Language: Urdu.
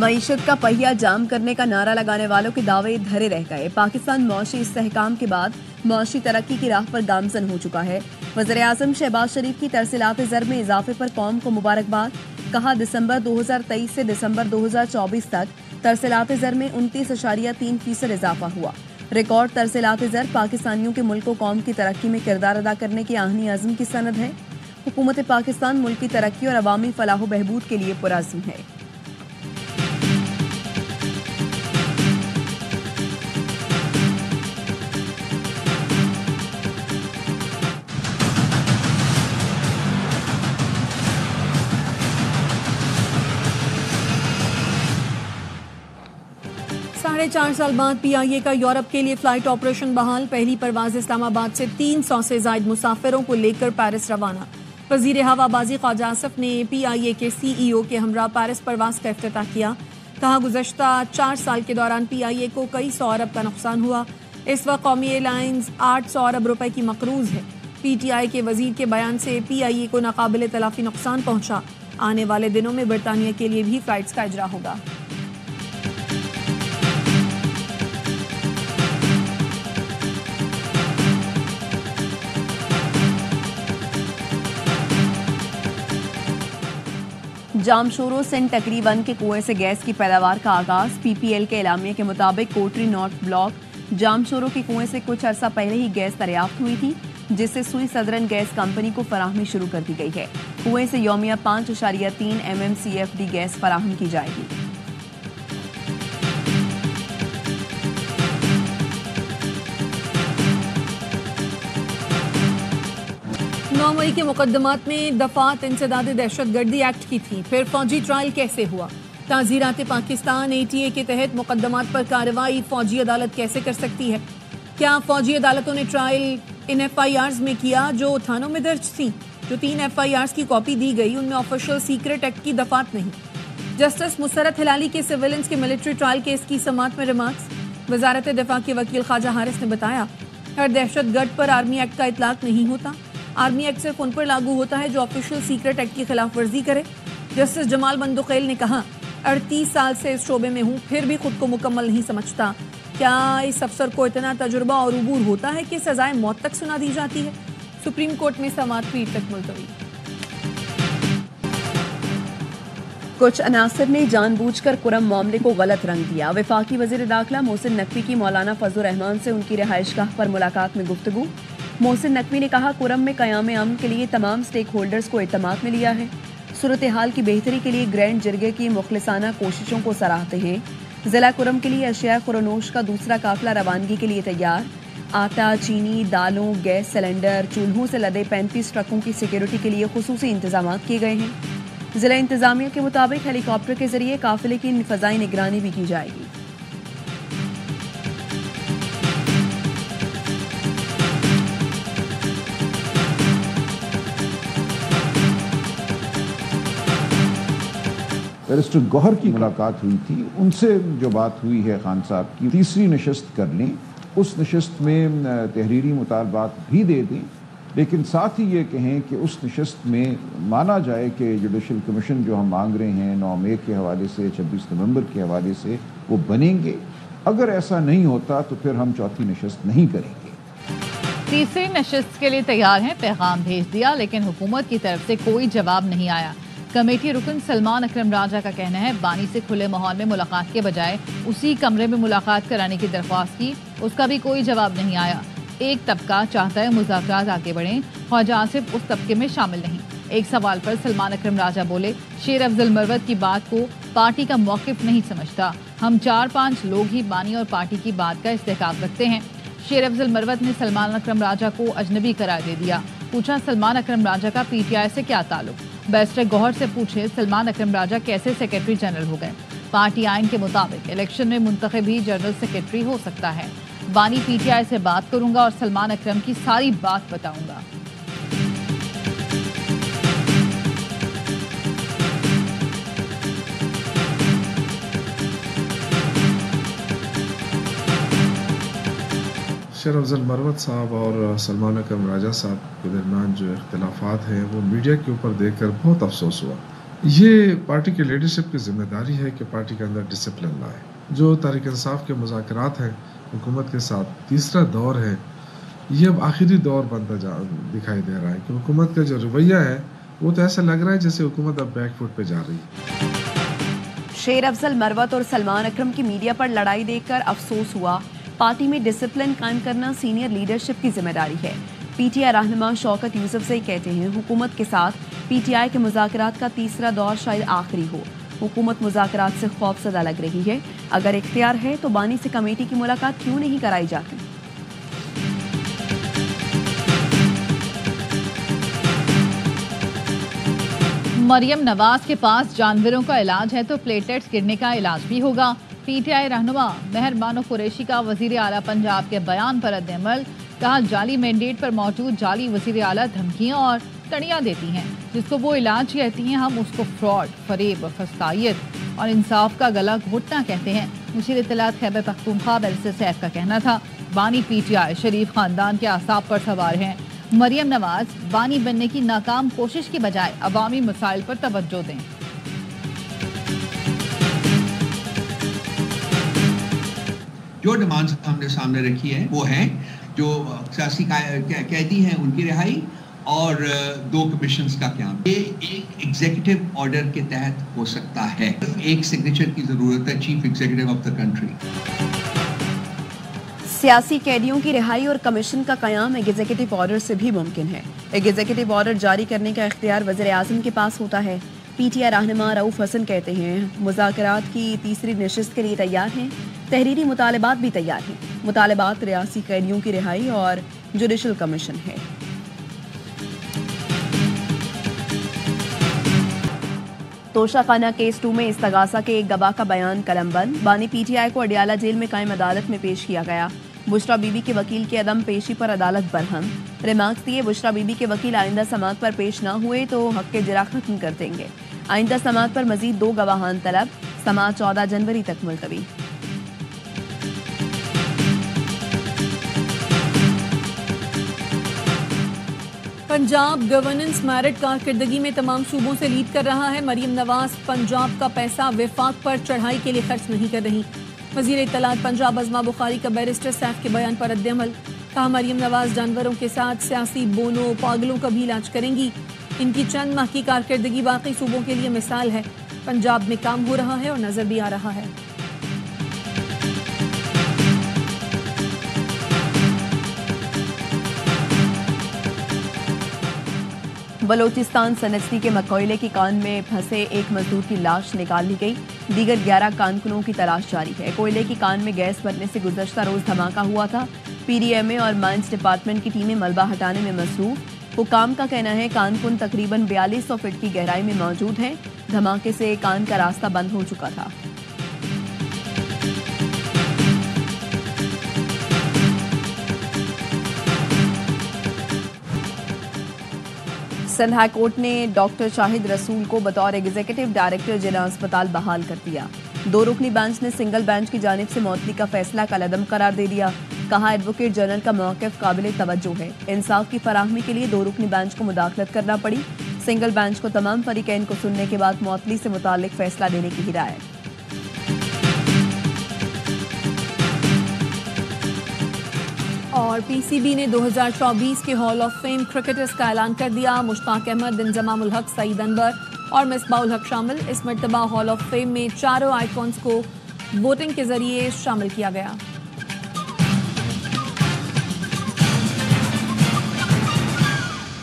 معیشت کا پہیا جام کرنے کا نعرہ لگانے والوں کے دعوے دھرے رہ گئے۔ پاکستان معاشی استحکام کے بعد معاشی ترقی کی راہ پر گامزن ہو چکا ہے۔ وزیر اعظم شہباز شریف کی ترسیلات زر میں اضافے پر قوم کو مبارکباد۔ کہا دسمبر 2023 سے دسمبر 2024 تک ترسیلات زر میں 29.3% اضافہ ہوا۔ ریکارڈ ترسیلات زر پاکستانیوں کے ملک و قوم کی ترقی میں کردار ادا کرنے کے آہنی عزم کی سند ہے۔ حکومت پاکستان ملک کی ترقی اور عوامی فلاح و بہبود کے لیے پرعزم ہے۔ ساڑھے 4 سال بعد پی آئی اے کا یورپ کے لیے فلائٹ آپریشن بحال۔ پہلی پرواز اسلام آباد سے 300 سے زائد مسافروں کو لے کر پیرس روانہ۔ وزیر ہوا بازی خواجہ آصف نے پی آئی اے کے سی ای او کے ہمراہ پیرس پرواز کا افتتاح کیا۔ کہا گزشتہ 4 سال کے دوران پی آئی اے کو کئی سو ارب کا نقصان ہوا۔ اس وقت قومی ایئر لائنز 800 ارب روپے کی مقروض ہے۔ پی ٹی آئی کے وزیر کے بیان سے پی آئی اے کو ناقابل تلافی نقصان پہنچا۔ آنے والے دنوں میں برطانیہ کے لیے بھی فلائٹس کا اجرا ہوگا۔ 'جامشورو سندھ ٹکری 1 کے کنویں سے گیس کی پیداوار کا آغاز۔ پی پی ایل کے اعلامیے کے مطابق کوٹری نارتھ بلاک جامشورو کے کنویں سے کچھ عرصہ پہلے ہی گیس دریافت ہوئی تھی، جس سے سوئی سدرن گیس کمپنی کو فراہمی شروع کر دی گئی ہے۔ کنویں سے یومیہ 5.3 MMCFD گیس فراہم کی جائے گی۔ 9 مئی کے مقدمات میں دفعات انسداد دہشت گردی ایکٹ کی تھی، پھر فوجی ٹرائل کیسے ہوا؟ تعزیرات پاکستان اے ٹی اے کے تحت مقدمات پر کارروائی فوجی عدالت کیسے کر سکتی ہے؟ کیا فوجی عدالتوں نے ٹرائل ان ایف آئی آرز میں کیا جو تھانوں میں درج تھیں؟ جو 3 ایف آئی آرز کی کاپی دی گئی ان میں آفیشل سیکرٹ ایکٹ کی دفعات نہیں۔ جسٹس مسرت ہلالی کے سیولنس کے ملٹری ٹرائل کیس کی سماعت میں ریمارکس۔ وزارت دفاع کے وکیل خواجہ حارث نے بتایا، ہر دہشت گرد پر آرمی ایکٹ کا اطلاق نہیں ہوتا۔ آرمی ایکٹ صرف ان پر لاگو ہوتا ہے جو آفیشل سیکرٹ ایکٹ کی خلاف ورزی کرے۔ جسٹس جمال بندوقیل نے کہا، 38 سال سے اس شعبے میں ہوں، پھر بھی خود کو مکمل نہیں سمجھتا۔ کیا اس افسر کو اتنا تجربہ اور عبور ہوتا ہے کہ سزائے موت تک سنا دی جاتی ہے؟ سپریم کورٹ میں سماعت پیر تک ملتوی۔ کچھ عناصر نے جان بوجھ کر کرم معاملے کو غلط رنگ دیا۔ وفاقی وزیر داخلہ محسن نقوی کی مولانا فضل الرحمان سے ان کی رہائش گاہ پر ملاقات میں گفتگو۔ محسن نقوی نے کہا، کرم میں قیام امن کے لیے تمام سٹیک ہولڈرز کو اعتماد میں لیا ہے۔ صورتحال کی بہتری کے لیے گرینڈ جرگے کی مخلصانہ کوششوں کو سراہتے ہیں۔ ضلع کرم کے لیے اشیاء خورنوش کا دوسرا قافلہ روانگی کے لیے تیار۔ آٹا، چینی، دالوں، گیس سلنڈر، چولہوں سے لدے 35 ٹرکوں کی سیکیورٹی کے لیے خصوصی انتظامات کیے گئے ہیں۔ ضلع انتظامیہ کے مطابق ہیلی کاپٹر کے ذریعے قافلے کی فضائی نگرانی بھی کی جائے گی۔ بیرسٹر گوہر کی ملاقات ہوئی تھی، ان سے جو بات ہوئی ہے خان صاحب کی، تیسری نشست کر لیں، اس نشست میں تحریری مطالبات بھی دے دیں، لیکن ساتھ ہی یہ کہیں کہ اس نشست میں مانا جائے کہ جوڈیشل کمیشن جو ہم مانگ رہے ہیں 9 مئی کے حوالے سے 26 نومبر کے حوالے سے وہ بنیں گے۔ اگر ایسا نہیں ہوتا تو پھر ہم چوتھی نشست نہیں کریں گے۔ تیسری نشست کے لیے تیار ہیں، پیغام بھیج دیا، لیکن حکومت کی طرف سے کوئی جواب نہیں آیا۔ کمیٹی رکن سلمان اکرم راجہ کا کہنا ہے، بانی سے کھلے ماحول میں ملاقات کے بجائے اسی کمرے میں ملاقات کرانے کی درخواست کی، اس کا بھی کوئی جواب نہیں آیا۔ ایک طبقہ چاہتا ہے مذاکرات آگے بڑھیں، خواجہ آصف اس طبقے میں شامل نہیں۔ ایک سوال پر سلمان اکرم راجہ بولے، شیر افضل مروت کی بات کو پارٹی کا موقف نہیں سمجھتا، ہم 4-5 لوگ ہی بانی اور پارٹی کی بات کا استحقاق رکھتے ہیں۔ شیر افضل مروت نے سلمان اکرم راجہ کو اجنبی قرار دے دیا۔ پوچھا، سلمان اکرم راجہ کا پی ٹی آئی سے کیا تعلق؟ بیرسٹر گوہر سے پوچھے، سلمان اکرم راجہ کیسے سیکرٹری جنرل ہو گئے؟ پارٹی آئین کے مطابق الیکشن میں منتخب ہی جنرل سیکرٹری ہو سکتا ہے۔ بانی پی ٹی آئی سے بات کروں گا اور سلمان اکرم کی ساری بات بتاؤں گا۔ شیر افضل مروت صاحب اور سلمان اکرم راجہ صاحب کے درمیان جو اختلافات ہیں وہ میڈیا کے اوپر دیکھ کر بہت افسوس ہوا۔ یہ پارٹی کے لیڈرشپ کی ذمہ داری ہے کہ پارٹی کے اندر ڈسپلن لائے. جو تحریک انصاف کے مذاکرات ہیں حکومت کے ساتھ، تیسرا دور ہے، یہ اب آخری دور بنتا دکھائی دے رہا ہے کہ حکومت کا جو رویہ ہے وہ تو ایسا لگ رہا ہے جیسے حکومت اب بیک فٹ پہ جا رہی ہے. شیر افضل مروت اور سلمان اکرم کی میڈیا پر لڑائی دیکھ کر افسوس ہوا. پارٹی میں ڈسپلن قائم کرنا سینئر لیڈرشپ کی ذمہ داری ہے. پی ٹی آئی رہنما شوکت یوسف سے کہتے ہیں حکومت کے ساتھ پی ٹی آئی کے مذاکرات کا تیسرا دور شاید آخری ہو. حکومت مذاکرات سے خوف زدہ لگ رہی ہے. اگر اختیار ہے تو بانی سے کمیٹی کی ملاقات کیوں نہیں کرائی جاتی؟ مریم نواز کے پاس جانوروں کا علاج ہے تو پلیٹلیٹس گرنے کا علاج بھی ہوگا. پی ٹی آئی رہنما مہر بانو قریشی کا وزیر اعلیٰ پنجاب کے بیان پر رد عمل. کہا جعلی مینڈیٹ پر موجود جعلی وزیر اعلیٰ دھمکیاں اور تڑیاں دیتی ہیں، جس کو وہ علاج کہتی ہیں ہم اس کو فراڈ، فریب، فسطائیت اور انصاف کا گلا گھونٹنا کہتے ہیں. مشیر اطلاعات خیبر پختونخوا بیرسٹر سیف کا کہنا تھا بانی پی ٹی آئی شریف خاندان کے اعصاب پر سوار ہیں. مریم نواز بانی بننے کی ناکام کوشش کی بجائے عوامی مسائل پر توجہ دیں. جو ڈیمانڈز ہم نے سامنے رکھی ہے وہ ہیں جو سیاسی قیدی ہیں ان کی رہائی اور 2 کمیشنز کا قیام. یہ ایک ایگزیکٹو آرڈر کے تحت ہو سکتا ہے. ایک سگنیچر کی ضرورت ہے chief executive of the country. سیاسی قیدیوں کی رہائی اور کمیشن کا قیام ایگزیکٹو آرڈر سے بھی ممکن ہے. ایگزیکٹو آرڈر جاری کرنے کا اختیار وزیر اعظم کے پاس ہوتا ہے. پی ٹی آئی رہنما رؤف حسن کہتے ہیں مذاکرات کی تیسری نشست کے لیے تیار ہیں. تحریری مطالبات بھی تیار ہیں. مطالبات ریاستی قیدیوں کی رہائی اور جوڈیشل کمیشن ہے. توشہ خانہ کیس 2 میں استغاثہ کے ایک گواہ کا بیان قلم بند. بانی پی ٹی آئی کو اڈیالہ جیل میں قائم عدالت میں پیش کیا گیا. بشرا بی بی کے وکیل کی عدم پیشی پر عدالت برہم. ریمارکس دیے بشرا بی بی کے وکیل آئندہ سماعت پر پیش نہ ہوئے تو حق کے جرا ختم کر دیں گے. آئندہ سماعت پر مزید 2 گواہان طلب. سماعت 14 جنوری تک ملتوی. پنجاب گورننس میرٹ کارکردگی میں تمام صوبوں سے لیڈ کر رہا ہے. مریم نواز پنجاب کا پیسہ وفاق پر چڑھائی کے لیے خرچ نہیں کر رہی. وزیر اطلاعات پنجاب عظما بخاری کا بیرسٹر سیف کے بیان پر رد عمل. کہا مریم نواز جانوروں کے ساتھ سیاسی بونوں پاگلوں کا بھی علاج کریں گی. ان کی چند ماہ کی کارکردگی باقی صوبوں کے لیے مثال ہے. پنجاب میں کام ہو رہا ہے اور نظر بھی آ رہا ہے. بلوچستان سنسنی کے مکوئلے کی کان میں پھنسے ایک مزدور کی لاش نکال لی گئی. دیگر 11 کانکنوں کی تلاش جاری ہے. کوئلے کی کان میں گیس بھرنے سے گزشتہ روز دھماکہ ہوا تھا. پی ڈی ایم اے اور مائنز ڈپارٹمنٹ کی ٹیمیں ملبہ ہٹانے میں مصروف. حکام کا کہنا ہے کانکن تقریباً 4200 فٹ کی گہرائی میں موجود ہے. دھماکے سے کان کا راستہ بند ہو چکا تھا. سندھ ہائی کورٹ نے ڈاکٹر شاہد رسول کو بطور ایگزیکٹو ڈائریکٹر ضلع اسپتال بحال کر دیا. 2 رکنی بینچ نے سنگل بینچ کی جانب سے معطلی کا فیصلہ کالعدم قرار دے دیا. کہا ایڈوکیٹ جنرل کا موقف قابل توجہ ہے. انصاف کی فراہمی کے لیے 2 رکنی بینچ کو مداخلت کرنا پڑی. سنگل بینچ کو تمام فریقین کو سننے کے بعد معطلی سے متعلق فیصلہ دینے کی ہدایت. اور پی سی بی نے 2024 کے ہال آف فیم کرکٹرز کا اعلان کر دیا. مشتاق احمد، انضمام الحق، سعید انور اور مصباح الحق شامل. اس مرتبہ ہال آف فیم میں چاروں آئیکونز کو ووٹنگ کے ذریعے شامل کیا گیا.